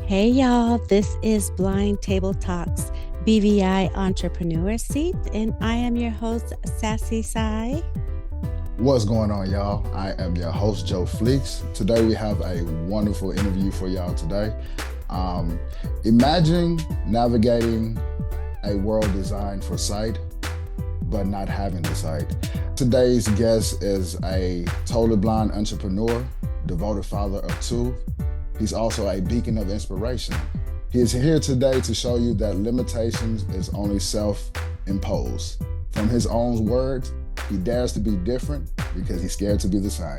Hey y'all, this is Blind Table Talks BVI Entrepreneur Seat, and I am your host, Sassy Sai. What's going on, y'all? I am your host, Joe Fleeks. Today, we have a wonderful interview for y'all today. Um, Imagine navigating a world designed for sight, but not having the sight. Today's guest is a totally blind entrepreneur, devoted father of two. He's also a beacon of inspiration. He is here today to show you that limitations is only self-imposed. From his own words, he dares to be different because he's scared to be the same.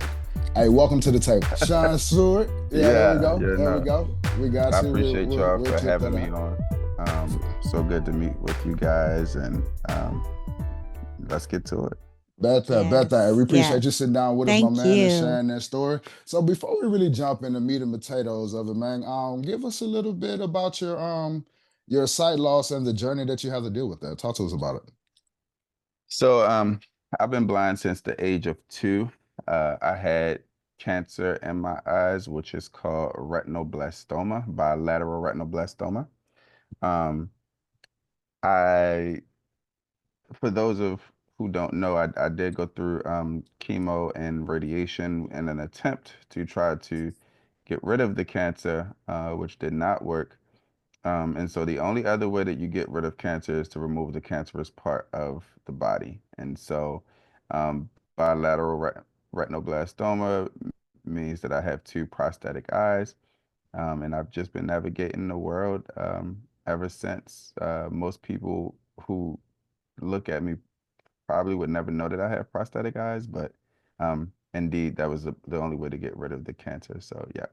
Hey, welcome to the table. Sean Seward. Yeah, there we go. There we No, go. We got I you. appreciate y'all We'll for check that having me out. on. So good to meet with you guys, and let's get to it. Bet that. We Yes, appreciate you yes. sitting down with us, my Thank man, and you. sharing that story. So before we really jump in the meat and potatoes of it, man, give us a little bit about your sight loss and the journey that you have to deal with that. Talk to us about it. So I've been blind since the age of 2. I had cancer in my eyes, which is called retinoblastoma, bilateral retinoblastoma. Um, I For those of who don't know, I did go through chemo and radiation in an attempt to try to get rid of the cancer, which did not work. And so the only other way that you get rid of cancer is to remove the cancerous part of the body. And so bilateral retinoblastoma means that I have two prosthetic eyes. And I've just been navigating the world ever since. Most people who look at me probably would never know that I have prosthetic eyes, but indeed, that was the only way to get rid of the cancer. So yeah.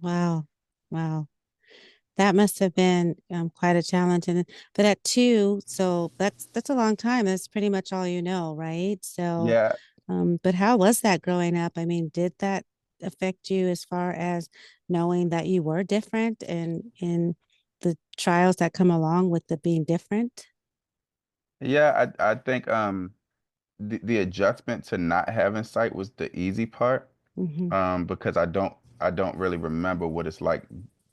Wow. Wow. That must have been quite a challenge. And but at two, so that's a long time. That's pretty much all you know, right? So, Yeah, but how was that growing up? I mean, did that affect you as far as knowing that you were different and in the trials that come along with the being different? yeah, I think the adjustment to not having sight was the easy part, Hmm. because I don't really remember what it's like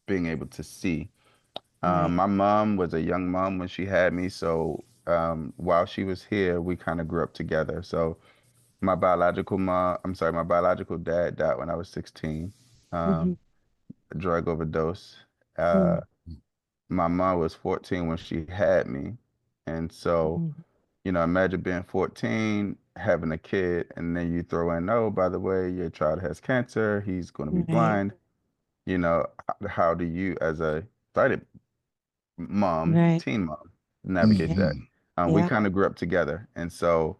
being able to see. Right. My mom was a young mom when she had me, so while she was here, we kind of grew up together. So my biological dad died when I was 16, Hmm. um, a drug overdose. Uh, my mom was 14 when she had me, and so Hmm. imagine being 14, having a kid, and then you throw in, oh, by the way, your child has cancer, he's going to be Right. blind. How do you, as a sighted mom, Right. teen mom, navigate Yeah. that? Mhm. We Yeah. kind of grew up together. And so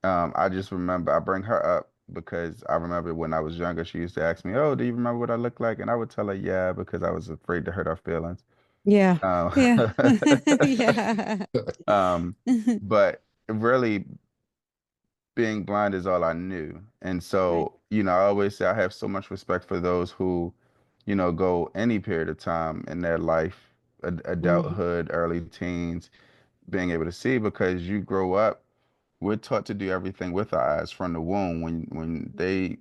I just remember I bring her up because I remember when I was younger, she used to ask me, oh, do you remember what I look like? And I would tell her, yeah, because I was afraid to hurt her feelings. Yeah. Um, Yeah. Yeah. um, but really, being blind is all I knew. And Right. so, I always say I have so much respect for those who, go any period of time in their life, Hmm. adulthood, early teens, being able to see because you grow up, we're taught to do everything with our eyes from the womb. When they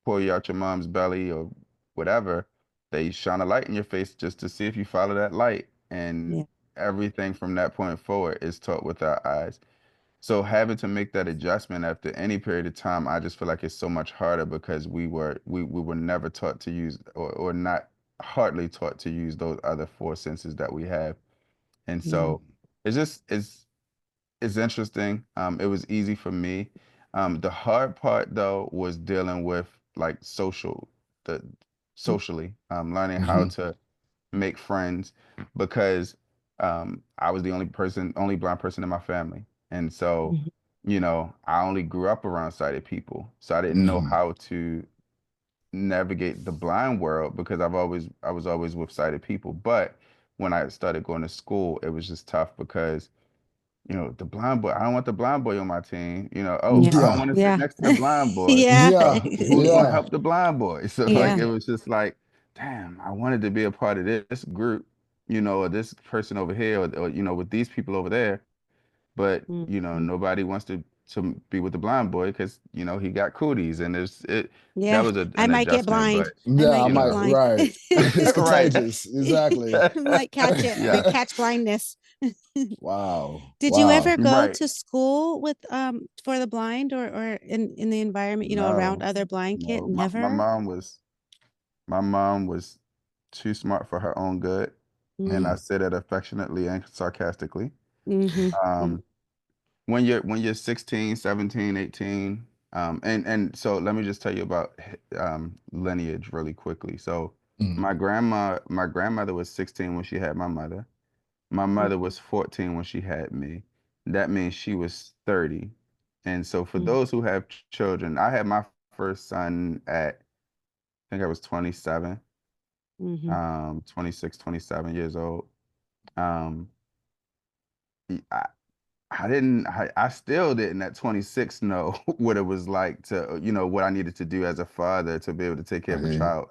pull you out your mom's belly or whatever, they shine a light in your face just to see if you follow that light. And Yeah. everything from that point forward is taught with our eyes. So having to make that adjustment after any period of time, I just feel like it's so much harder because we were never taught to use or not hardly taught to use those other four senses that we have. And Yeah. so it's interesting. It was easy for me. The hard part though was dealing with like the socially, learning how Mhm. to make friends because I was the only blind person in my family. And so, Mhm. I only grew up around sighted people. So I didn't know Mhm. how to navigate the blind world because I was always with sighted people. But when I started going to school, it was just tough because the blind boy, I don't want the blind boy on my team. Oh, Yeah. I don't Yeah. want to sit Yeah. next to the blind boy. Yeah. Yeah. Who's going to Yeah. help the blind boy? So like Yeah. it was just like, damn, I wanted to be a part of this group, or this person over here, or with these people over there, but Mhm. nobody wants to. to be with the blind boy because he got cooties, and that Yeah, was I an might get adjustment, blind. but I Yeah, I might you get might, know, blind. right. It's right. contagious. Exactly. Might catch it. Might catch blindness. Wow. Did you ever Wow. go Right. to school with for the blind or in the environment, around No, other blind kids? no. My Never? mom was too smart for her own good, and I Mm, say that affectionately and sarcastically. mm-hmm. Mm, Um, when you're 16, 17, 18, and so let me just tell you about lineage really quickly. So Mm, my grandmother was 16 when she had my mother. My mother mm, was 14 when she had me. That means she was 30. And so for mm, those who have children, I had my first son at, I think I was 27, mm-hmm. 26, 27 years old. Um, I, I still didn't at 26 know what it was like to, what I needed to do as a father to be able to take care I of a hear you. child.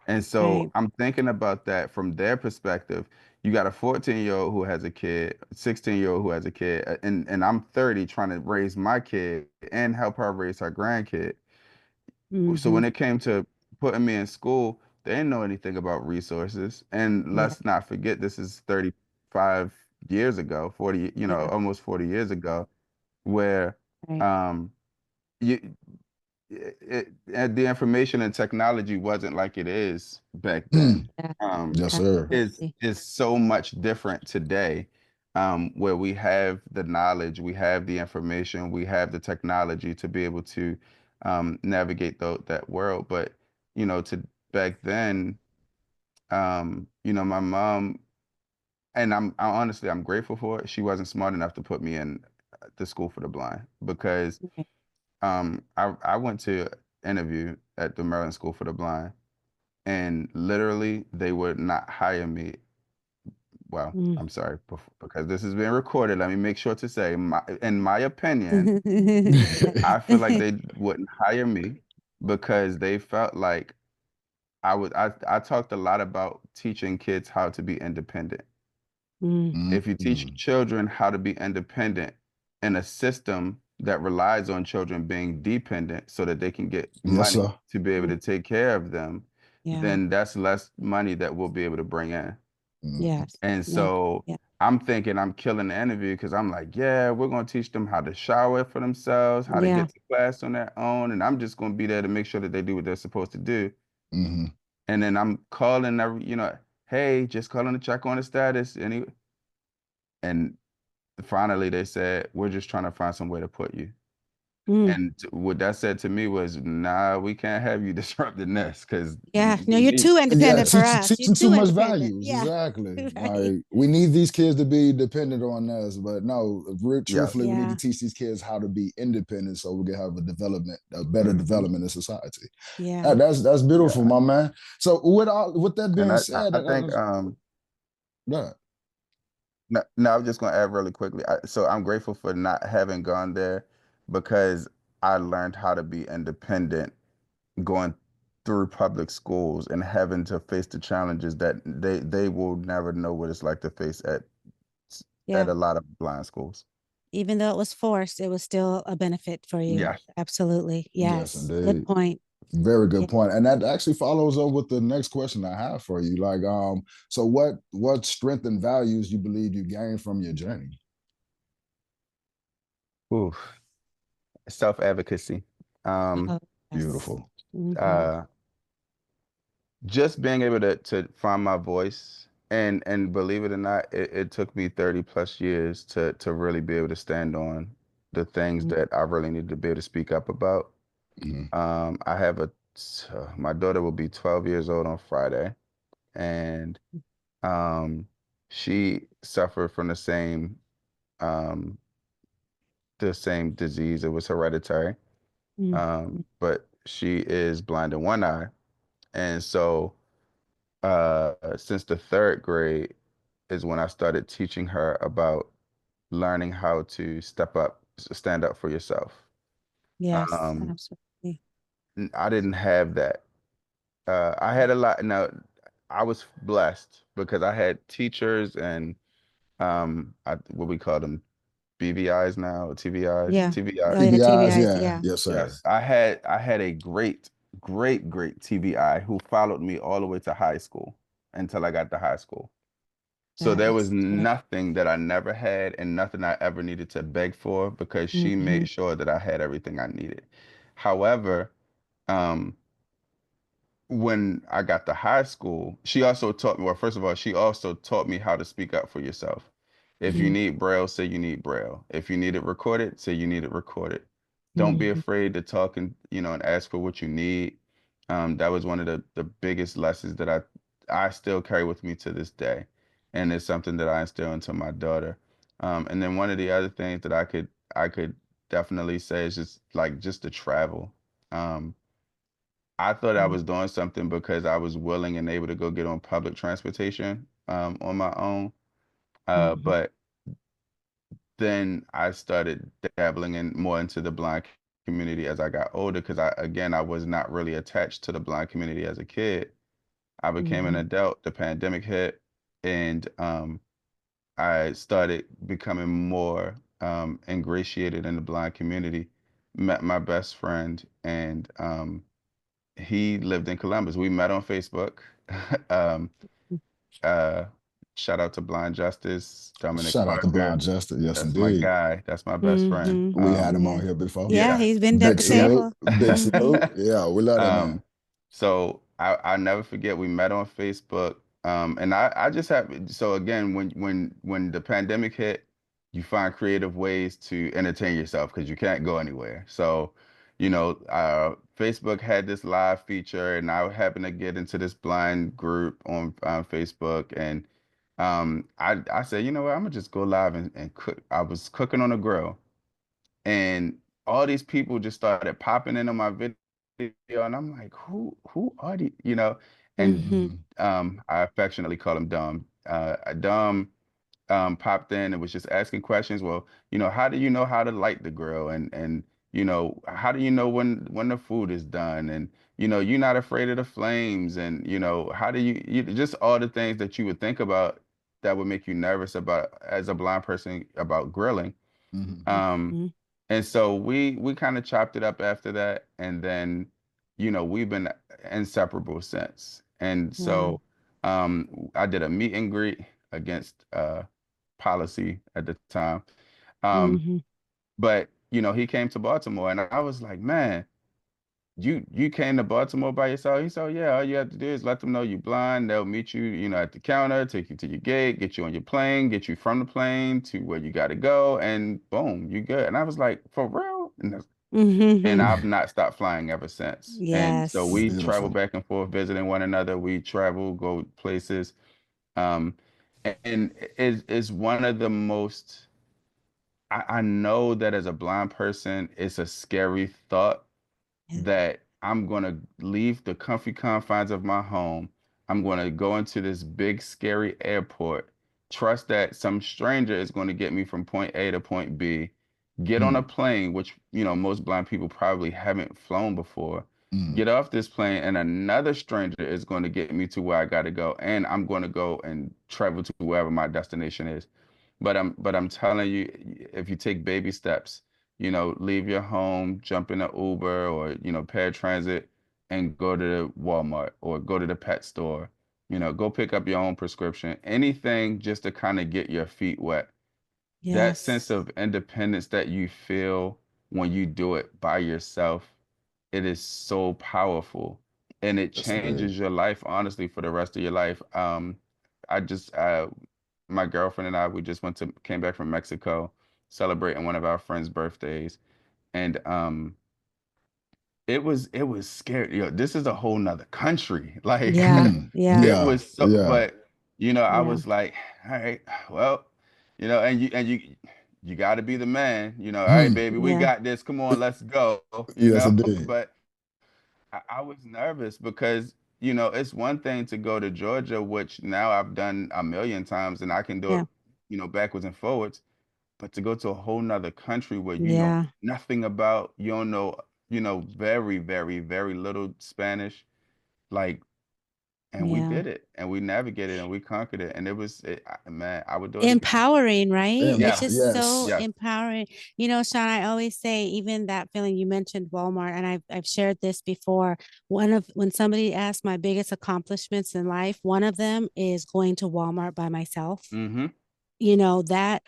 And so Right. I'm thinking about that from their perspective. You got a 14-year-old who has a kid, 16-year-old who has a kid, and I'm 30 trying to raise my kid and help her raise her grandkid. So Mm-hmm. when it came to putting me in school, they didn't know anything about resources. And Yeah. let's not forget, this is 35 years ago, 40, Yeah. almost 40 years ago, where Right. um, you, the information and technology wasn't like it is back then. Mm, Yeah. yes, sir. Is Absolutely. is so much different today, where we have the knowledge, we have the information, we have the technology to be able to navigate that world. But to back then, my mom, and honestly I'm grateful for it. She wasn't smart enough to put me in the school for the blind because Right. I went to interview at the Maryland School for the Blind, and literally they would not hire me. Well, Mm. I'm sorry, because this is being recorded. Let me make sure to say, in my opinion, I feel like they wouldn't hire me because they felt like I talked a lot about teaching kids how to be independent. Mm. If you teach mm. children how to be independent in a system that relies on children being dependent so that they can get Yes, money sir. to be able Mm. to take care of them, Yeah. then that's less money that we'll be able to bring in. Mm, Yes. And No. so Yeah. I'm thinking I'm killing the interview because I'm like, yeah, we're going to teach them how to shower for themselves, how to Yeah. get to class on their own. And I'm just going to be there to make sure that they do what they're supposed to do. hmm And then I'm calling hey, just calling to check on the status. And finally they said, we're just trying to find some way to put you. Mm. And what that said to me was, nah, we can't have you disrupting this because Yeah. No, we you're need. too Yeah, independent for us. You're teaching too too much independent. values. Yeah. Exactly. Right. Like we need these kids to be dependent on us, but no, truthfully, Yes. we need to Yeah. teach these kids how to be independent so we can have a better Hmm. development in society. Yeah. That's beautiful, Yeah. my man. So with that And being said, I think yeah. no, no, I was just going to add really quickly. So I'm grateful for not having gone there because I learned how to be independent going through public schools and having to face the challenges that they will never know what it's like to face at Yeah. a lot of blind schools. Even though it was forced, it was still a benefit for you. Yes. Absolutely. Yes, Yes. Good indeed. point. Very Yeah. good point. And that actually follows up with the next question I have for you. Like, so what strength and values you believe you gained from your journey? Ooh, self-advocacy. Um, Oh, yes. Beautiful. Mm-hmm. uh, just being able to find my voice, and believe it or not, it took me 30 plus years to really be able to stand on the things that I really needed to be able to speak up about. Mhm. I have my daughter will be 12 years old on Friday, and um, she suffered from um, the same disease. It was hereditary, Mm-hmm. but she is blind in one eye, and so since the third grade is when I started teaching her about learning how to step up, stand up for yourself. Yes. Um, Absolutely. I didn't have that. I had a lot. Now, I was blessed because I had teachers and what we call them BVIs now, TVIs, Yeah. Oh TVIs. yeah, TBIs, TBIs. yeah, Yeah. yes, sir. Yes, I had a great TVI who followed me all the way to high school until I got to high school. So That there was is good. nothing that I never had and nothing I ever needed to beg for because she Mm-hmm. made sure that I had everything I needed. However, um, when I got to high school, she also taught me, well, first of all, she also taught me how to speak up for yourself. If you Mm-hmm. need Braille, say you need Braille. If you need it recorded, say you need it recorded. Don't be Mm-hmm. afraid to talk and ask for what you need. That was one of the biggest lessons that I still carry with me to this day. And it's something that I instill into my daughter. And then one of the other things that I could definitely say is just to travel. Um, I thought I was doing something because I was willing and able to go get on public transportation on my own. Mm-hmm. But then I started dabbling in more into the blind community as I got older because I was not really attached to the blind community as a kid. I became an Mm-hmm. adult, the pandemic hit, and I started becoming more ingratiated in the blind community. Met my best friend, and he lived in Columbus. We met on Facebook. um, uh, Shout out to Blind Justice, Dominic Shout out to Parker. Blind Justice. Yes, That's my indeed. guy. That's my best friend. Mm-hmm. We had him on Yeah. here before. Yeah, Yeah, he's been at Big the yeah. salute. table. Big Mm-hmm. salute. Yeah, we love that man. Um, so I never forget we met on Facebook. And I just have so again when the pandemic hit, you find creative ways to entertain yourself because you can't go anywhere. So, Facebook had this live feature, and I happened to get into this blind group on Facebook, and I said, you know what, I'm gonna just go live and cook. I was cooking on a grill, and all these people just started popping in on my video, and I'm like, who are these, and Mm-hmm. Mhm. I affectionately call him Dom. Dom popped in and was just asking questions. Well, how do you know how to light the grill, and how do you know when the food is done, and you're not afraid of the flames, and how do you just all the things that you would think about that would make you nervous about as a blind person about grilling. Mhm. Um, Mm-hmm. and so we kind of chopped it up after that, and then we've been inseparable since. And Wow. so I did a meet and greet against policy at the time. Um, Mm-hmm. but he came to Baltimore, and I was like, man, you came to Baltimore by yourself? He said, "Oh, yeah, all you have to do is let them know you're blind. They'll meet you, at the counter, take you to your gate, get you on your plane, get you from the plane to where you got to go, and boom, you good." And I was like, "For real?" And Mm-hmm. I've not stopped flying ever since. And so Yes. we travel Beautiful. back and forth, visiting one another. We travel, go places. Um, and it's one of the most, I know that as a blind person, it's a scary thought Yeah. that I'm going to leave the comfy confines of my home. I'm going to go into this big, scary airport, trust that some stranger is going to get me from point A to point B, get on a Mm. plane, which, most blind people probably haven't flown before, Mm. get off this plane, and another stranger is going to get me to where I got to go. And I'm going to go and travel to wherever my destination is. But I'm telling you, if you take baby steps, leave your home, jump in an Uber or, paratransit and go to the Walmart or go to the pet store, go pick up your own prescription, anything just to kind of get your feet wet. That sense Yes. of independence that you feel when you do it by yourself, it is so powerful, and it Yes, indeed. changes your life, honestly, for the rest of your life. I just, my girlfriend and I, we just came back from Mexico, celebrating one of our friends' birthdays, and it was scary. This is a whole nother country. Like Yeah. Yeah. it Yeah. was so, Yeah. but I Yeah. was like, all right, well, and you got to be the man. All right, Hmm. baby, we Yeah. got this. Come on, let's go. Yes, indeed. But I was nervous because, it's one thing to go to Georgia, which now I've done a million times and I can do it, Yeah. backwards and forwards. But to go to a whole nother country where you know Yeah. nothing about, you don't know, very, very, very little Spanish, like and we Yeah. did it, and we navigated, and we conquered it, and it was, man, I would do it again. Empowering, right? It's Yeah, just so Yes. yes. empowering. You know, Sean, I always say, even that feeling you mentioned Walmart, and I've shared this before. When somebody asks my biggest accomplishments in life, one of them is going to Walmart by myself. Mm-hmm. You know, that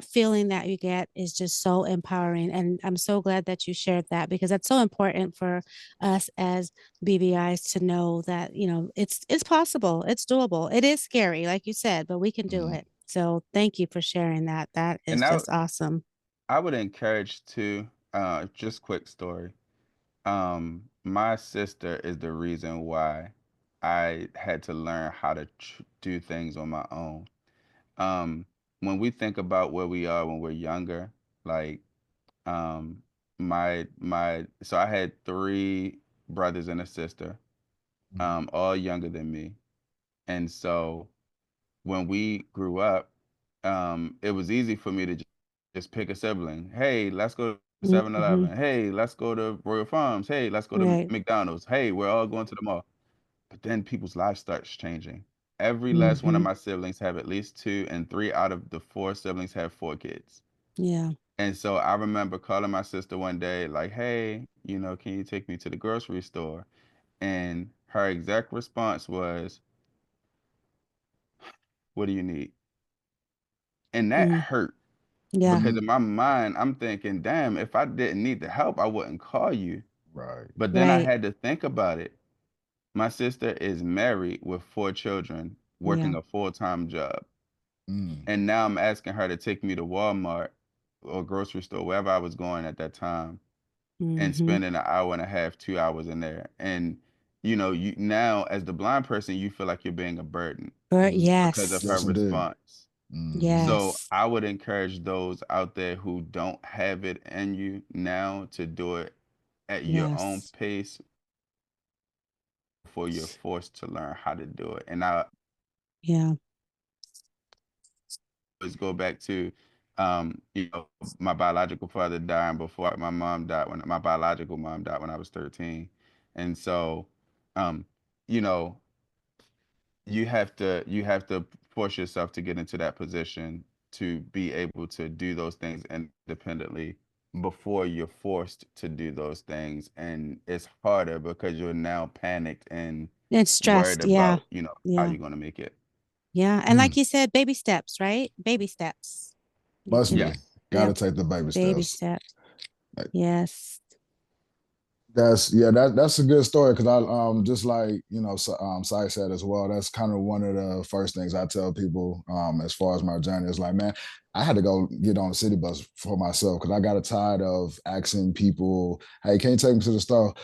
feeling that you get is just so empowering, and I'm so glad that you shared that, because that's so important for us as BVIs to know that, you know, it's possible, it's doable. It is scary, like you said, but we can do Mm, it. So thank you for sharing that. That is And just awesome. I would encourage to, just quick story. My sister is the reason why I had to learn how to do things on my own. Um, when we think about where we are when we're younger, like, um, so I had three brothers and a sister, mm, all younger than me. And so when we grew up, it was easy for me to just pick a sibling. Hey, let's go to 7-Eleven. Hmm. Hey, let's go to Royal Farms. Hey, let's go to Right. McDonald's. Hey, we're all going to the mall. But then people's lives starts changing. Every last one of Hmm. my siblings have at least two, and three out of the four siblings have four kids. Yeah. And so I remember calling my sister one day, like, hey, can you take me to the grocery store? And her exact response was, what do you need? And that Mm. hurt, Yeah. because mm, in my mind, I'm thinking, damn, if I didn't need the help, I wouldn't call you. right. But then I Right. had to think about it. My sister is married with four children, Yeah. working a full-time job. Mm, And now I'm asking her to take me to Walmart or grocery store, wherever I was going at that time, and Hmm. spending an hour and a half, 2 hours in there. And you now, as the blind person, you feel like you're being a burden But mm. because of her Yes, yes. indeed. response. Hmm. So Yes. I would encourage those out there who don't have it in you now to do it at your own Yes. pace before you're forced to learn how to do it. And I Yeah. always go back to, my biological father dying before my mom died, when my biological mom died when I was 13. And so, um, you know, you have to force yourself to get into that position to be able to do those things independently before you're forced to do those things. And it's harder because you're now panicked and It's worried stressed. Yeah. about, how Yeah. you're going to make it. Yeah. And Mm. like you said, baby steps, right? Baby steps. You Must can, be. Yes. Got to yep, take the baby baby steps. steps. Like, Yes. that's a good story because I just like Sai said as well. That's kind of one of the first things I tell people as far as my journey is like, man, I had to go get on the city bus for myself because I got tired of asking people, hey, can you take me to the store?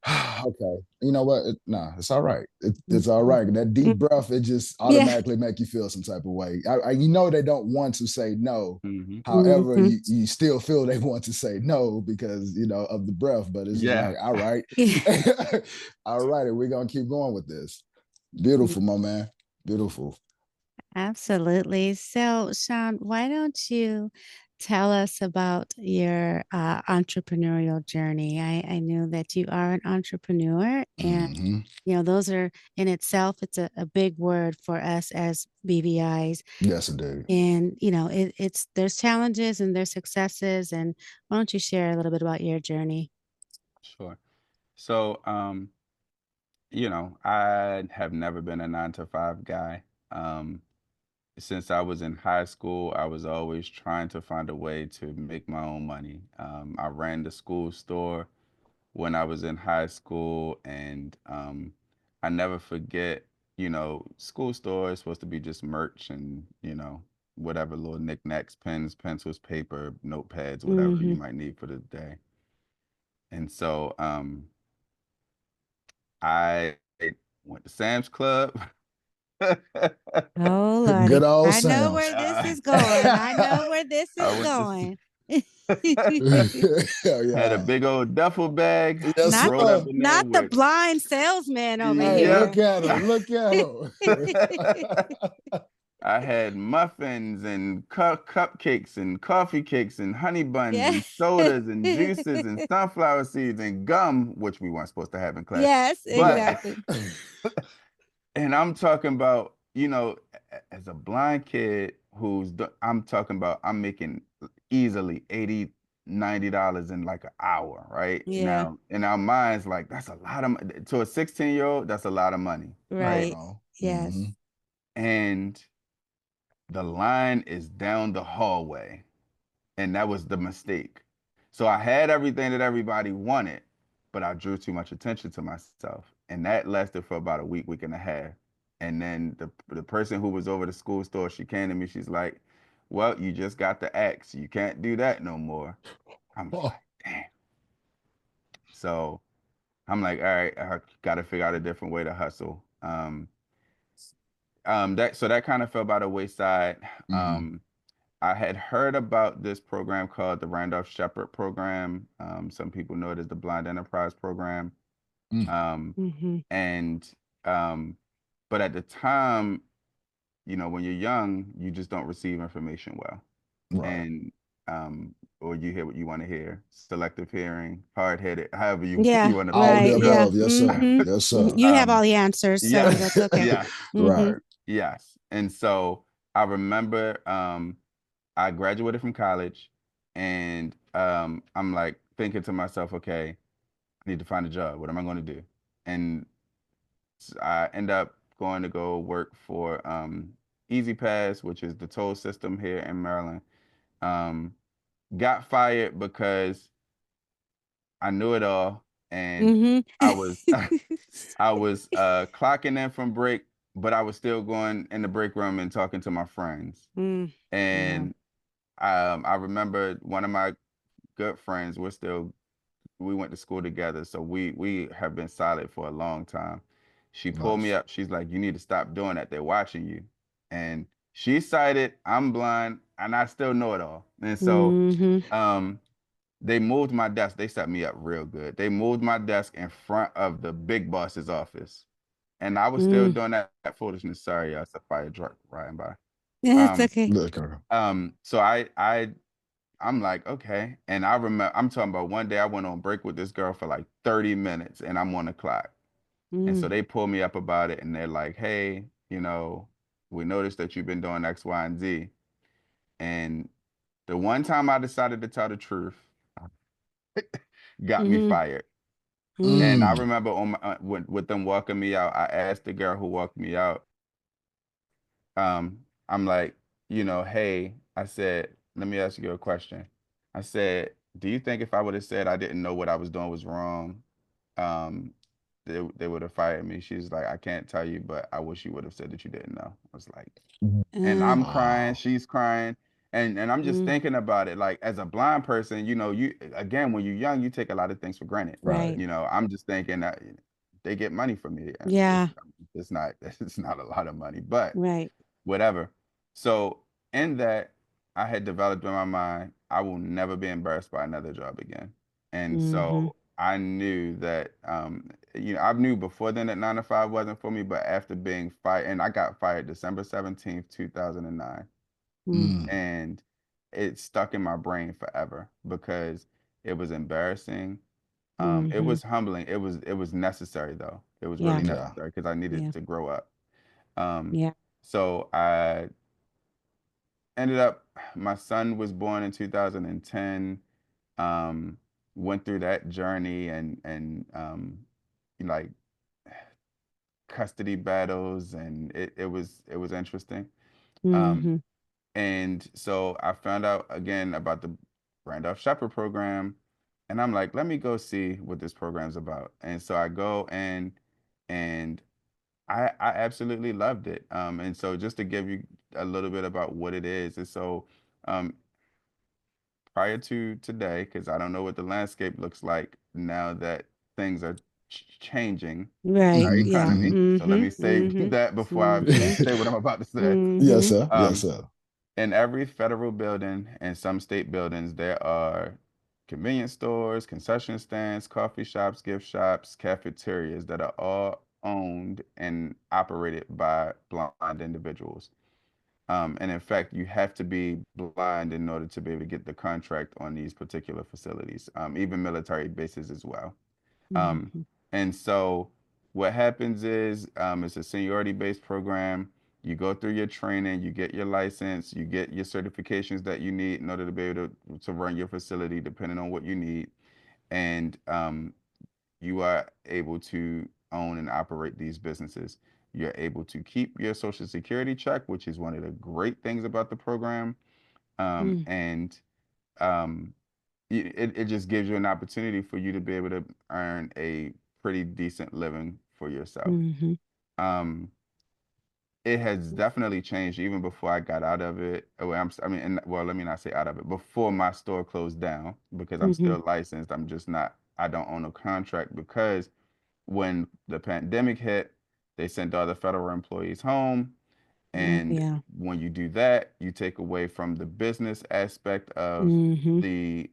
Okay, you know what? Nah, it's all right. It's all Mhm. right. That deep Mm. breath, it just Yeah. automatically make you feel some type of way. They don't want to say no. Hmm. However, Hmm. you still feel they want to say no because of the breath. But it's just Yeah. like, all right, Yeah. all right, we're gonna keep going with this. Beautiful, my man. Beautiful. Absolutely. So, Sean, why don't you tell us about your entrepreneurial journey? I know that you are an entrepreneur, and Hmm. you know those are in itself. It's a big word for us as BVIs, Yes, indeed. and you know it's there's challenges and there's successes. And why don't you share a little bit about your journey? Sure. So, I have never been a 9 to 5 guy. Um, since I was in high school, I was always trying to find a way to make my own money. I ran the school store when I was in high school, and I never forget, school store is supposed to be just merch and, whatever little knickknacks, pens, pencils, paper, notepads, whatever you Hmm. might need for the day. And so I went to Sam's Club. Oh, Good Lordy. old I know where Sam's. this Uh, is going. I know where this I is went to going. Hell had a yeah. big old duffel bag Yes, Not rolled up sir. in there not the with, blind salesman over Hey, yeah. look here. at him. Look at him. I had muffins and cupcakes and coffee cakes and honey buns Yeah. and sodas and juices and sunflower seeds and gum, which we weren't supposed to have in class. Yes, But exactly. And I'm talking about, as a blind kid I'm talking about, I'm making easily 80, $90 in like an hour, right? Yeah. Now, in our minds, like that's a lot of to a 16-year-old, that's a lot of money, right? Right. Wow. Yes. And the line is down the hallway, and that was the mistake. So I had everything that everybody wanted, but I drew too much attention to myself, and that lasted for about a week, week and a half. And then the person who was over the school store, she came to me. She's like, "Well, you just got the axe. You can't do that no more." I'm Oh. like, "Damn." So I'm like, "All right, I got to figure out a different way to hustle." That kind of fell by the wayside. Mm-hmm. Um, I had heard about this program called the Randolph Shepherd program. Some people know it as the Blind Enterprise program. Mm. Um, Mm-hmm. and um, but at the time, when you're young, you just don't receive information well, Right. and or you hear what you want to hear. Selective hearing, hard headed, however you Yeah. you want to All put of it. the Right. Yeah. above. Yes, sir. Mm-hmm. Yes, sir. You have all Um, the answers, so yes, that's okay. yes, Mm-hmm. Right. yes. And so I remember I graduated from college, and I'm like thinking to myself, okay, I need to find a job. What am I going to do? And I end up going to go work for Easy Pass, which is the toll system here in Maryland. Um, got fired because I knew it all, and Mm-hmm. I was I was clocking in from break, but I was still going in the break room and talking to my friends. Mm. Yeah. And I remember one of my good friends. We went to school together, so we have been solid for a long time. She pulled me Nice. up. She's like, "You need to stop doing that. They're watching you." And she's sighted. I'm blind, and I still know it all. And so, Mm-hmm. um, they moved my desk. They set me up real good. They moved my desk in front of the big boss's office, and I was still Mm. doing that foolishness. Sorry, it's a fire truck riding by. Yeah, it's Um, okay. Look, so I'm like, okay. And I remember, I'm talking about one day I went on break with this girl for like 30 minutes and I'm on the clock. And so Mm. they pull me up about it and they're like, hey, we noticed that you've been doing X, Y, and Z. And the one time I decided to tell the truth got me Mm-hmm. fired. Mm. And I mm, remember with them walking me out, I asked the girl who walked me out, I'm like, hey, I said, let me ask you a question. I said, do you think if I would have said I didn't know what I was doing was wrong, um, they would have fired me? She's like, I can't tell you, but I wish you would have said that you didn't know. I was like, and Uh, I'm crying, wow. she's crying, and I'm just mm. thinking about it. Like as a blind person, you again when you're young, you take a lot of things for granted. Right. Right. I'm just thinking that they get money from me, and Yeah. it's not it's not a lot of money, but Right. whatever. So in that, I had developed in my mind, I will never be embarrassed by another job again. And Mm-hmm. so I knew that, I knew before then that 9 to 5 wasn't for me, but after being fired, and I got fired December 17th, 2009, Mm. Mm. and it stuck in my brain forever because it was embarrassing. It Mm-hmm. was humbling. It was necessary though. It was Yeah. really Yeah. necessary because I needed Yeah. to grow up. Um, Yeah. so I ended up my son was born in 2010. um Went through that journey and like custody battles, and it was interesting. um Mm-hmm. and so I found out again about the Randolph Shepherd program, and I'm like, let me go see what this program's about. And so I go in, and I absolutely loved it. And so just to give you a little bit about what it is, and so um, prior to today, because I don't know what the landscape looks like now that things are changing in Right. our Mm-hmm. Yeah. economy. Mm-hmm. So let Mm-hmm. me say Mm-hmm. that before I Mm-hmm. say what I'm about to say. Yes, Mm-hmm. sir. Yes, Um, sir. in every federal building and some state buildings, there are convenience stores, concession stands, coffee shops, gift shops, cafeterias that are all owned and operated by blind individuals. And in fact, you have to be blind in order to be able to get the contract on these particular facilities, even military bases as well. Um, Mm-hmm. and so what happens is it's a seniority based program. You go through your training, you get your license, you get your certifications that you need in order to be able to run your facility, depending on what you need. And you are able to own and operate these businesses. You're able to keep your social security check, which is one of the great things about the program. Mm, And um, it just gives you an opportunity for you to be able to earn a pretty decent living for yourself. mm-hmm, Um, it has definitely changed even before I got out of it. I mean, well, let me not say out of it. Before my store closed down, because I'm mm-hmm. still licensed. I'm just not. I don't own a contract because when the pandemic hit, they sent all the federal employees home. Oh, And yeah. when you do that, you take away from the business aspect of Mm-hmm. the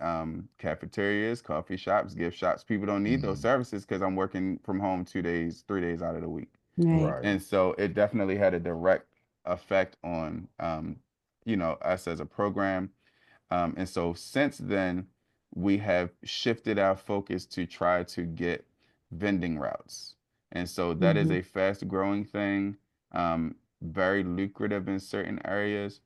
cafeterias, coffee shops, gift shops. People don't need those Mhm. services because I'm working from home 2 days, 3 days out of the week. Right. Right. And so it definitely had a direct effect on, us as a program. And so since then, we have shifted our focus to try to get vending routes. And so that is Mm-hmm. a fast growing thing, very lucrative in certain areas.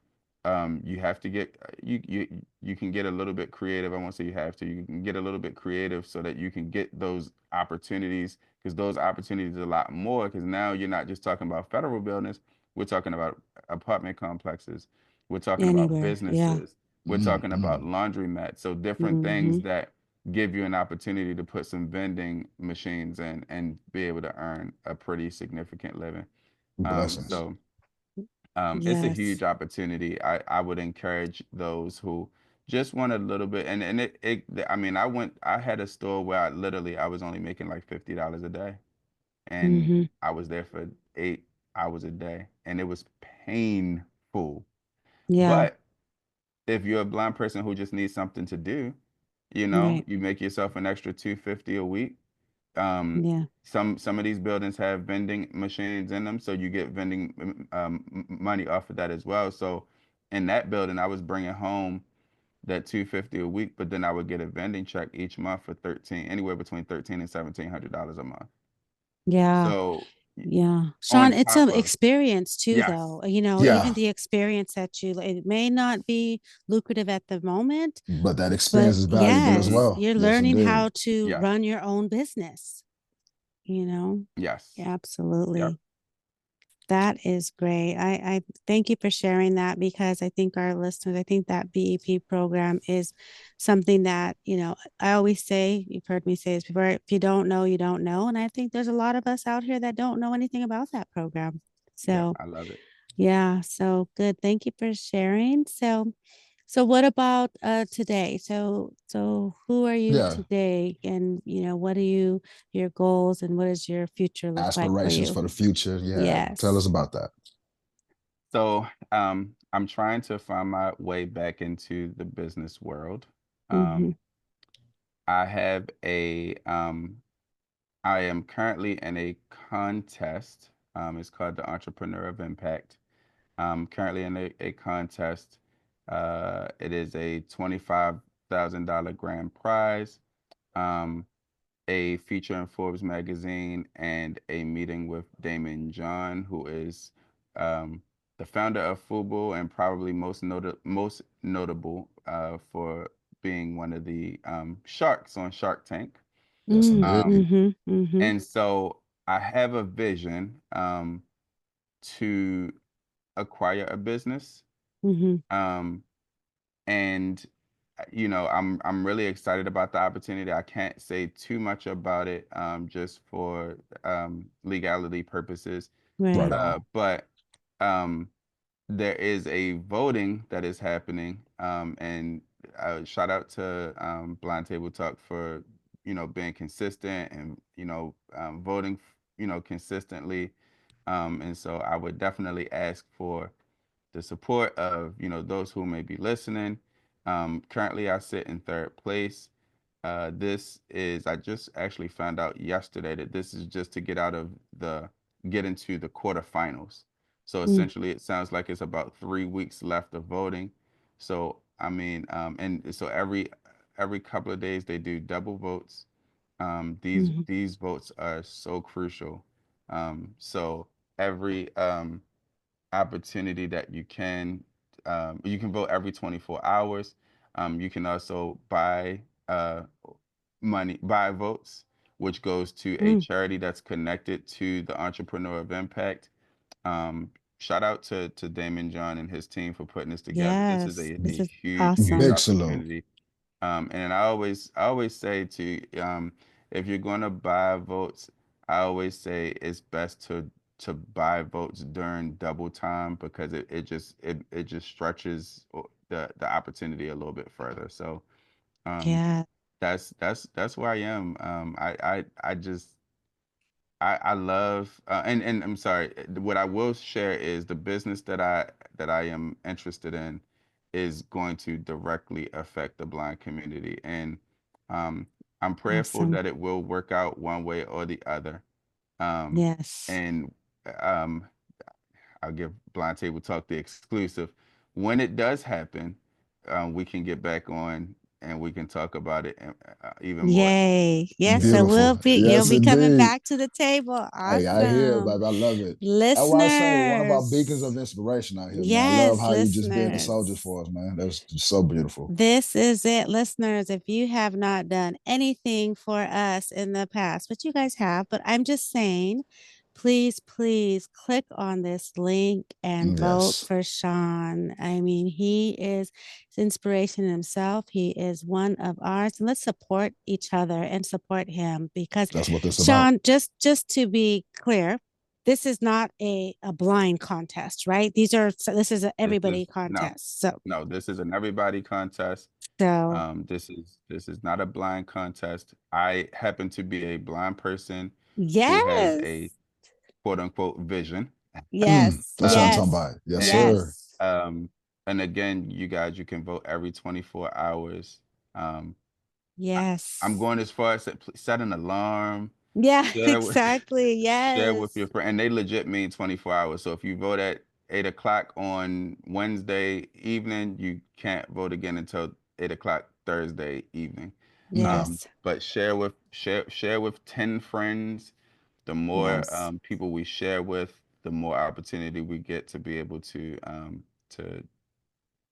You have to get you can get a little bit creative. I won't say you have to. You can get a little bit creative so that you can get those opportunities because those opportunities are a lot more. Because now you're not just talking about federal buildings. We're talking about apartment complexes. We're talking about Anywhere. Yeah. businesses. We're talking about Mm-hmm. laundromats. So different Mm-hmm. things that give you an opportunity to put some vending machines in and be able to earn a pretty significant living. Um, Blessings. so it's a Yes. huge opportunity. I would encourage those who just want a little bit. And I mean, I had a store where I was only making like $50 a day, and Mm-hmm. I was there for 8 hours a day, and it was painful. Yeah. But if you're a blind person who just needs something to do, Right. you make yourself an extra 250 a week. Um, Yeah. some of these buildings have vending machines in them, so you get vending money off of that as well. So in that building, I was bringing home that 250 a week, but then I would get a vending check each month for 13, anywhere between 13 and $1,700 a month. Yeah. So Yeah. on Sean, it's top an of experience too, yes, though. Even Yeah, the experience that it may not be lucrative at the moment, but that but experience is valuable as hmm yes, well. you're Yes, learning indeed. how to yes, run your own business, you know? yes, Yeah, yep, absolutely. That is great. I thank you for sharing that because I think our listeners, I think that BEP program is something that, I always say, you've heard me say this before, if you don't know, you don't know. And I think there's a lot of us out here that don't know anything about that program. yep. So, I love it. yeah, so good. Thank you for sharing. So what about today? So who are you Yeah. today? And what are your goals and what does your future look like for Aspirations you? for the future. Yeah. Tell us Yes. about that. So, I'm trying to find my way back into the business world. Mm-hmm. Um, I have I am currently in a contest. It's called the Entrepreneur of Impact. I'm currently in a contest. It is a $25,000 grand prize. Um, a feature in Forbes magazine, and a meeting with Damon John, who is um, the founder of Fubo and probably most notable for being one of the sharks on Shark Tank. Yes, indeed. Um, Mm-hmm. Mm-hmm. and so I have a vision to acquire a business. Mm-hmm. Um, and I'm really excited about the opportunity. I can't say too much about it, just for legality purposes. Right Right. on. But um, there is a voting that is happening, and shout out to Blind Table Talk for being consistent and voting consistently. And so I would definitely ask for the support of those who may be listening. Currently, I sit in third place. This is I just actually found out yesterday that this is just to get into the quarterfinals. So Mm, essentially, it sounds like it's about 3 weeks left of voting. So I mean, and so every couple of days they do double votes. Mhm. These votes are so crucial. So every opportunity that you can vote every 24 hours. You can also uh, buy votes, which goes to a Mm. charity that's connected to the Entrepreneur of Impact. Um, Shout out to Damon John and his team for putting this together. This is Yes, this a is huge awesome. Big salute. opportunity. And I always say if you're going to buy votes, I always say it's best to buy votes during double time because it just stretches the opportunity a little bit further. So um, Yeah, that's where I am. I just I love and I'm sorry. What I will share is the business that I am interested in is going to directly affect the blind community, and um, I'm prayerful awesome. that it will work out one way or the other. Um, Yes. and um, I'll give Blind Table Talk the exclusive. When it does happen, we can get back on and we can talk about it even more. Yay. Yes, so Beautiful. you'll Yes, be coming indeed. back to the table. Hey, I hear it, Awesome. baby. I love it. That's why I say one of our beacons Listeners. of inspiration out here, man. I love Yes, how you just being a soldier listeners. for us, man. That's just so beautiful. This is it, listeners. If you have not done anything for us in the past, which you guys have, but I'm just saying, please, please click on this link and vote Yes, for Sean. I mean, he is inspiration himself. He is one of ours. And let's support each other and support him because that's what this about. Sean, just to be clear, this is not a blind contest, right? This is a This everybody is no, contest. So no. This is an everybody contest. so This is not a blind contest. I happen to be a blind person who has yes. a quote unquote vision. Yes. That's what I'm Um, talking Yes. about. Yes, and sir. Yes. and again, you guys, you can vote every 24 hours. Um, I, I'm Yes. going as far as set an alarm, Yeah, share with exactly. share with your Yes. friend, and they legit mean 24 hours. So if you vote at 8 o'clock on Wednesday evening, you can't vote again until 8 o'clock Thursday evening. Okay. Yes. But share with 10 friends. The more Yes. people we share with, the more opportunity we get to be able to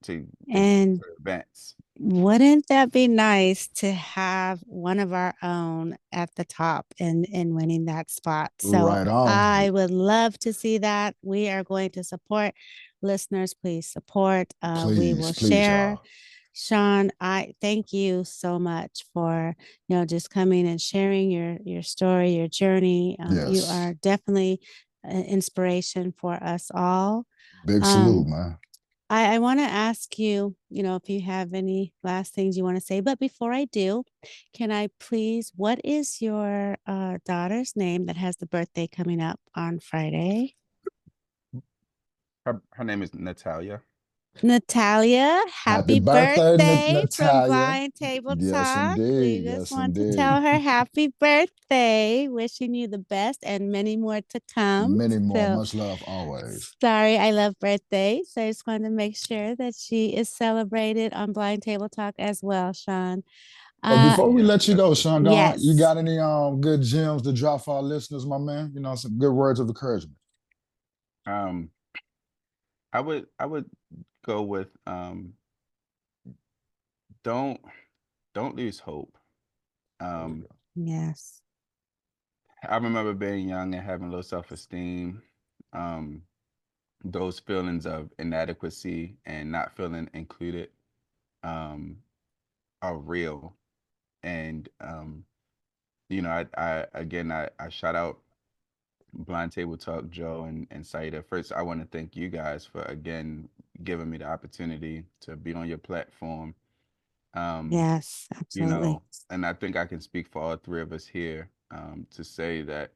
to And advance. wouldn't that be nice to have one of our own at the top and winning that spot? So Right on. I would love to see that. We are going to support listeners. Please support. We Please, will please, share. y'all. Sean, I thank you so much for just coming and sharing your story, your journey. You Yes. are definitely an inspiration for us all. Big salute, Um, man. I want to ask you, if you have any last things you want to say. But before I do, can I please, what is your daughter's name that has the birthday coming up on Friday? Her name is Natalia. Natalia, Happy happy birthday, birthday from Natalia. Blind Table Yes, Talk. We indeed. just Yes, want to indeed. tell her happy birthday, wishing you the best and many more to come. Many more. So Much love always. sorry, I love birthdays. So I just wanted to make sure that she is celebrated on Blind Table Talk as well, Sean. But Uh, before we Yes, let you yes, go, yes, Sean, yes. you yes, got any good gems to drop for our listeners, my man? Some good words of encouragement. Um, I would go with don't don't lose hope. There we Um, go. yes, I remember being young and having low self-esteem. Um, those feelings of inadequacy and not feeling included um, are real. And I again, I shout out Blind Table Talk, Joe and Saida. First, I want to thank you guys for again giving me the opportunity to be on your platform. Um, yes, absolutely. and I think I can speak for all three of us here to say that,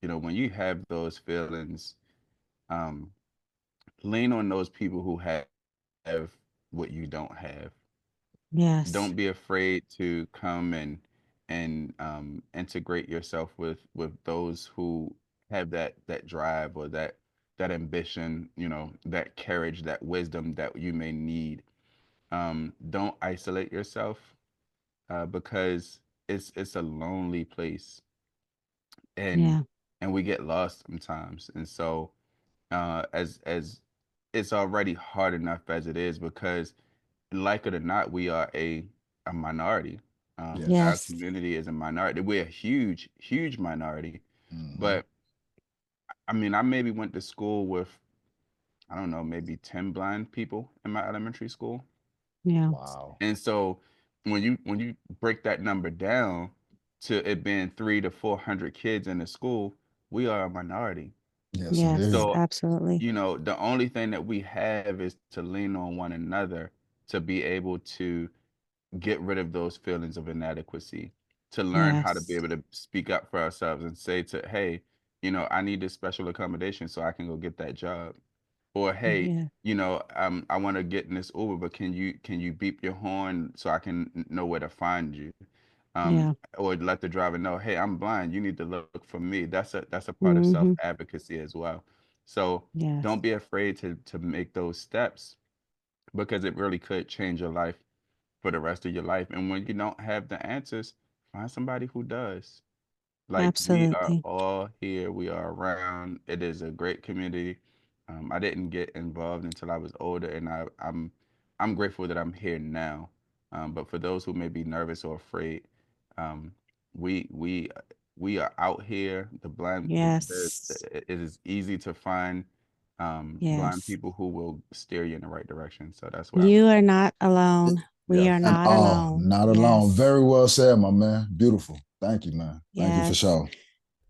when you have those feelings, um, lean on those people who have what you don't have. Yes, Don't be afraid to come and integrate yourself with those who have that drive or that ambition, that courage, that wisdom that you may need. Don't isolate yourself because it's a lonely place, and Yeah. we get lost sometimes. And so as it's already hard enough as it is, because like it or not, we are a minority. Our Yes. Yes. community is a minority. We're a huge minority. Hmm. But I mean, I maybe went to school with, I don't know, maybe 10 blind people in my elementary school. Yeah. Wow. And so when you break that number down to it being 300 to 400 kids in the school, we are a minority. Yes, Yes, indeed. So, absolutely. you know, the only thing that we have is to lean on one another to be able to get rid of those feelings of inadequacy, to learn how to be Yes. able to speak up for ourselves and say to, hey, you know, I need this special accommodation so I can go get that job. Or hey, Yeah. you know, I want to get in this Uber, but can you beep your horn so I can know where to find you? Um, Yeah. or let the driver know, hey, I'm blind. You need to look for me. That's a part of self Mm-hmm. advocacy as well. So Yes. don't be afraid to make those steps, because it really could change your life for the rest of your life. And when you don't have the answers, find somebody who does. Like, we are Absolutely. all here, we are around. It is a great community. I didn't get involved until I was older, and I'm grateful that I'm here now. But for those who may be nervous or afraid, um, we we we are out here. Yes. It is easy to find blind Yes. people who will steer you in the right direction. So that's where I'm. You are not alone. We Yes. are And not alone. not alone. Yes. Very well said, my man. Beautiful. Thank you, man. Thank you for Yes. sure.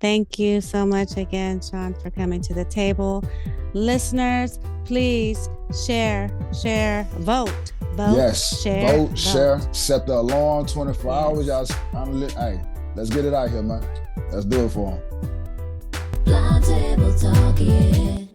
Thank you so much again, Sean, for coming to the table. Listeners, please vote, Yes. share, Vote, share, vote. set the alarm 24 hours. Yes. Y'all, hey, let's get it out here, man. Let's do it for them. Blind table talking.